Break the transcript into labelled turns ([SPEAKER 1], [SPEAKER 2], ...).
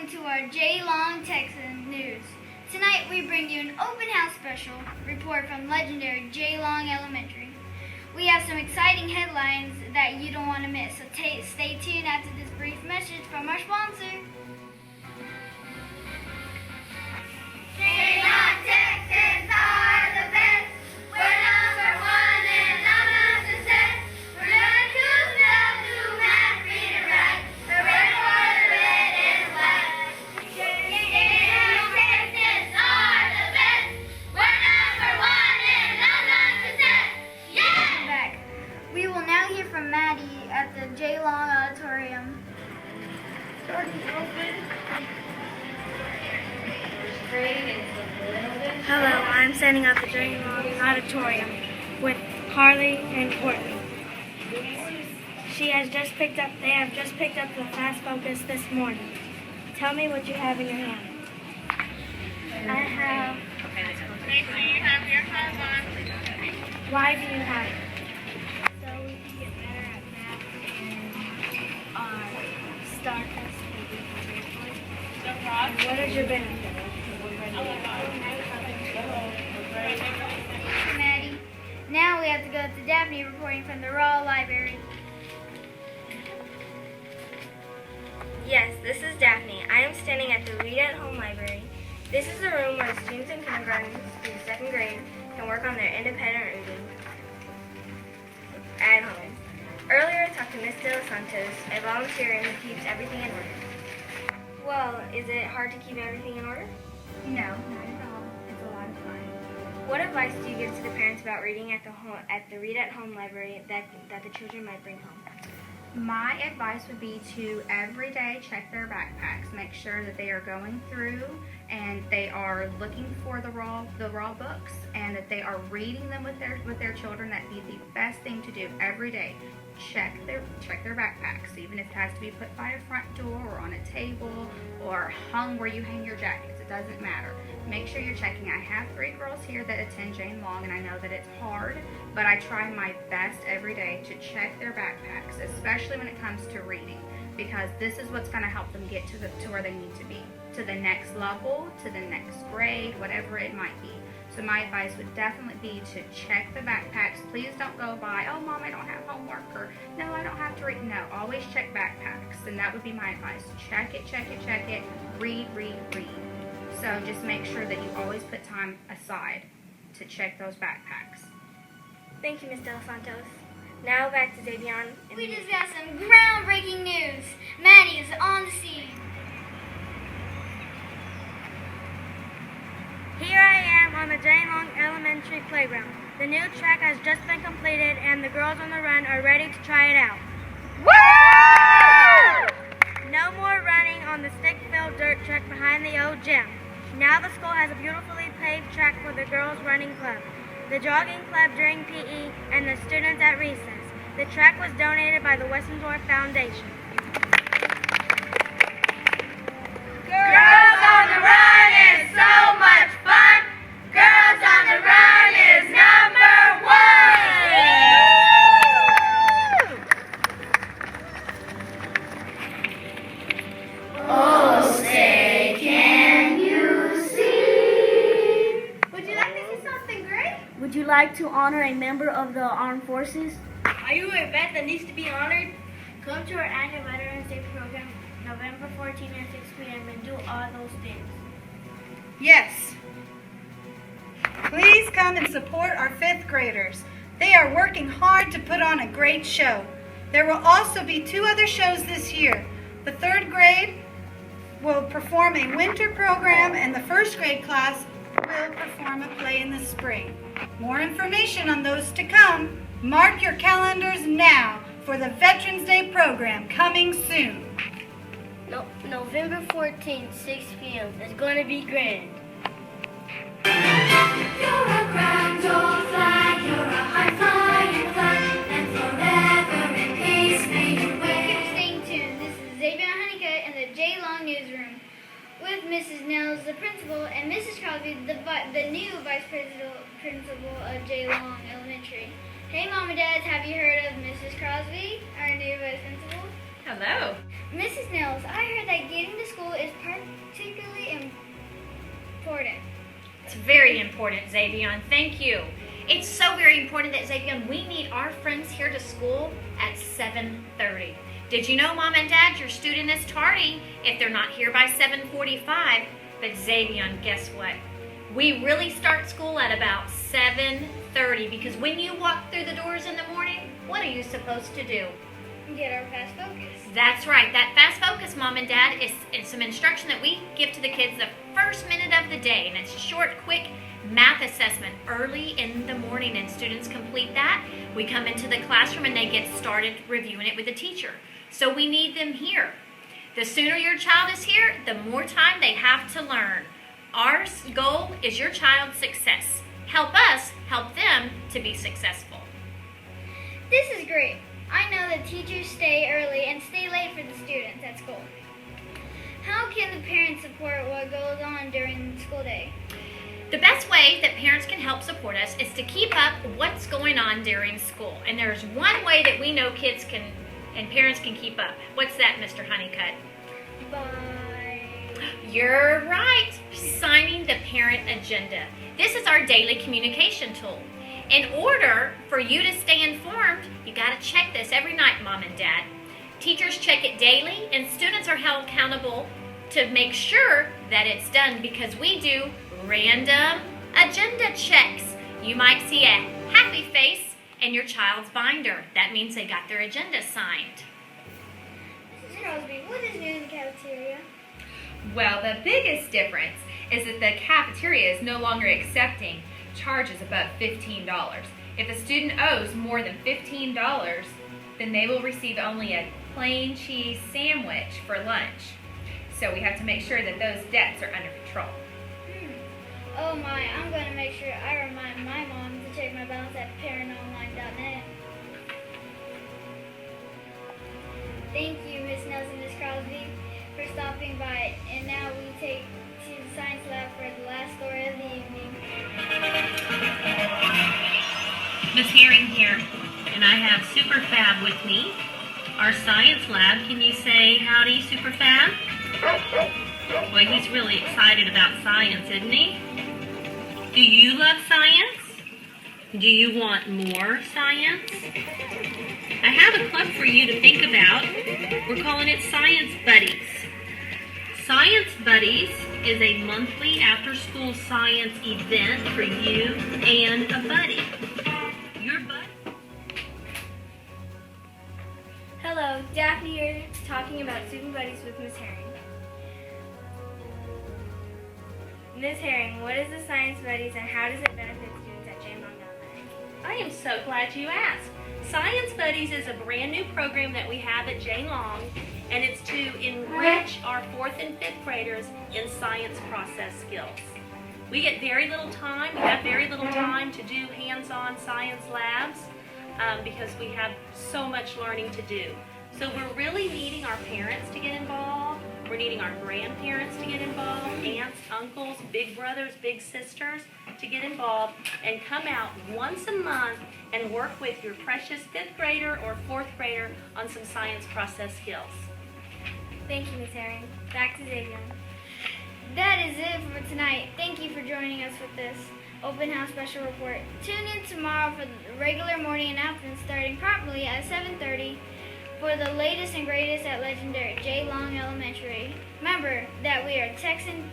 [SPEAKER 1] to our J Long Texan News. Tonight we bring you an open house special report from legendary J Long Elementary. We have some exciting headlines that you don't want to miss, so stay tuned after this brief message from our sponsor. J Long Texans are the best. We're number one and I'm not success. We're learning to spell, do math, read and write. The red for the red and white. J Long Texans are the best. We're number one and I'm not success. Yeah! Back. We will now hear from Maddie at the J Long Auditorium.
[SPEAKER 2] Hello, I'm standing at the J Long Auditorium with Carly and Courtney. They have just picked up the Fast Focus this morning. Tell me what you have in your hand.
[SPEAKER 1] I have.
[SPEAKER 3] Make sure you have your clothes on.
[SPEAKER 2] Why do you have it?
[SPEAKER 1] So we can get better at math and STAR test maybe.
[SPEAKER 3] The frog.
[SPEAKER 2] What is your benefit?
[SPEAKER 1] Maddie. Now we have to go to Daphne reporting from the Raw Library.
[SPEAKER 2] Yes, this is Daphne. I am standing at the Read at Home Library. This is a room where students in kindergarten through second grade can work on their independent reading at home. Earlier I talked to Miss De Los Santos, a volunteer who keeps everything in order. Well, is it hard to keep everything in order?
[SPEAKER 4] No, not at all. It's a lot of fun.
[SPEAKER 2] What advice do you give to the parents about reading at the Read at Home Library that the children might bring home?
[SPEAKER 4] My advice would be to every day check their backpacks. Make sure that they are going through and they are looking for the raw books and that they are reading them with their children. That'd be the best thing to do every day. Check their backpacks, even if it has to be put by a front door or on a table or hung where you hang your jackets. It doesn't matter. Make sure you're checking. I have 3 girls here that attend Jane Long, and I know that it's hard, but I try my best every day to check their backpacks, especially when it comes to reading, because this is what's going to help them get to where they need to be, to the next level, to the next grade, whatever it might be. So my advice would definitely be to check the backpacks. Please don't go by, oh, Mom, I don't have homework, or no, I don't have to read. No, always check backpacks, and that would be my advice. Check it, check it, check it. Read, read, read. So just make sure that you always put time aside to check those backpacks.
[SPEAKER 2] Thank you, Ms. De Los Santos. Now back to Davion.
[SPEAKER 1] We just got some groundbreaking news. Maddie is on the scene.
[SPEAKER 2] Here I am on the J Long Elementary playground. The new track has just been completed and the girls on the run are ready to try it out. Woo! No more running on the stick-filled dirt track behind the old gym. Now the school has a beautifully paved track for the girls' running club, the jogging club during PE, and the students at recess. The track was donated by the Westendorf Foundation.
[SPEAKER 3] Girls on the Run is so much fun. Girls on the Run is number one. Oh, say, can you see?
[SPEAKER 1] Would you like to see something great?
[SPEAKER 2] Would you like to honor a member of the armed forces?
[SPEAKER 1] Are you a vet that needs to be honored? Come to our annual Veterans Day program November 14th at 6 p.m. and do all those things.
[SPEAKER 5] Yes. Please come and support our 5th graders. They are working hard to put on a great show. There will also be 2 other shows this year. The 3rd grade will perform a winter program and the 1st grade class will perform a play in the spring. More information on those to come. Mark your calendars now for the Veterans Day program coming soon.
[SPEAKER 1] November 14th, 6 p.m. It's going to be grand.
[SPEAKER 3] You're a grand old flag, you're a high-flying flag, and forever in peace may you
[SPEAKER 1] Keep
[SPEAKER 3] wave.
[SPEAKER 1] staying tuned. This is Xavier Honeycutt in the J Long Newsroom with Mrs. Nels, the principal, and Mrs. Crosby, the new vice principal of J Long Elementary. Hey, Mom and Dad, have you heard of Mrs. Crosby, our new vice principal?
[SPEAKER 3] Hello.
[SPEAKER 1] Mrs. Nels, I heard that getting to school is part
[SPEAKER 6] very important, Xavion. Thank you. It's so very important that, Xavion, we need our friends here to school at 7:30. Did you know, Mom and Dad, your student is tardy if they're not here by 7:45? But Xavion, guess what? We really start school at about 7:30 because when you walk through the doors in the morning, what are you supposed to do?
[SPEAKER 1] Get our fast focus.
[SPEAKER 6] That's right. That fast focus, Mom and Dad, is some instruction that we give to the kids the first minute of the day. And it's a short, quick math assessment early in the morning. And students complete that. We come into the classroom and they get started reviewing it with the teacher. So we need them here. The sooner your child is here, the more time they have to learn. Our goal is your child's success. Help us help them to be successful.
[SPEAKER 1] This is great. I know that teachers stay early and stay late for the students at school. How can the parents support what goes on during the school day?
[SPEAKER 6] The best way that parents can help support us is to keep up what's going on during school. And there's one way that we know kids can and parents can keep up. What's that, Mr. Honeycutt?
[SPEAKER 1] By
[SPEAKER 6] You're right. Signing the parent agenda. This is our daily communication tool. In order for you to stay informed, you got to check this every night, Mom and Dad. Teachers check it daily, and students are held accountable to make sure that it's done because we do random agenda checks. You might see a happy face in your child's binder. That means they got their agenda signed.
[SPEAKER 1] Mrs. Crosby, what is new in the cafeteria?
[SPEAKER 7] Well, the biggest difference is that the cafeteria is no longer accepting charges above $15. If a student owes more than $15, then they will receive only a plain cheese sandwich for lunch. So we have to make sure that those debts are under control.
[SPEAKER 1] Oh my, I'm going to make sure I remind my mom to check my balance at parentonline.net. Thank you, Miss Nelson, Miss Crosby, for stopping by. And now we take to the science lab for the last story of the evening.
[SPEAKER 8] Miss Herring here, and I have Superfab with me, our science lab. Can you say howdy, Superfab? Boy, he's really excited about science, isn't he? Do you love science? Do you want more science? I have a club for you to think about. We're calling it Science Buddies. Science Buddies is a monthly after-school science event for you and a buddy. Your buddy.
[SPEAKER 2] Hello, Daphne here talking about Student Buddies with Miss Herring. Miss Herring, what is the Science Buddies and how does it benefit students at Jane Long Elementary?
[SPEAKER 8] I am so glad you asked. Science Buddies is a brand new program that we have at Jane Long, and it's to enrich our 4th and 5th graders in science process skills. We get very little time, we have very little time to do hands-on science labs because we have so much learning to do. So we're really needing our parents to get involved. We're needing our grandparents to get involved, aunts, uncles, big brothers, big sisters to get involved and come out once a month and work with your precious 5th grader or 4th grader on some science process skills.
[SPEAKER 2] Thank you, Miss Herring. Back to Xavier.
[SPEAKER 1] That is it for tonight. Thank you for joining us with this open house special report. Tune in tomorrow for the regular morning announcements starting promptly at 7:30 for the latest and greatest at legendary J. Long Elementary. Remember that we are Texan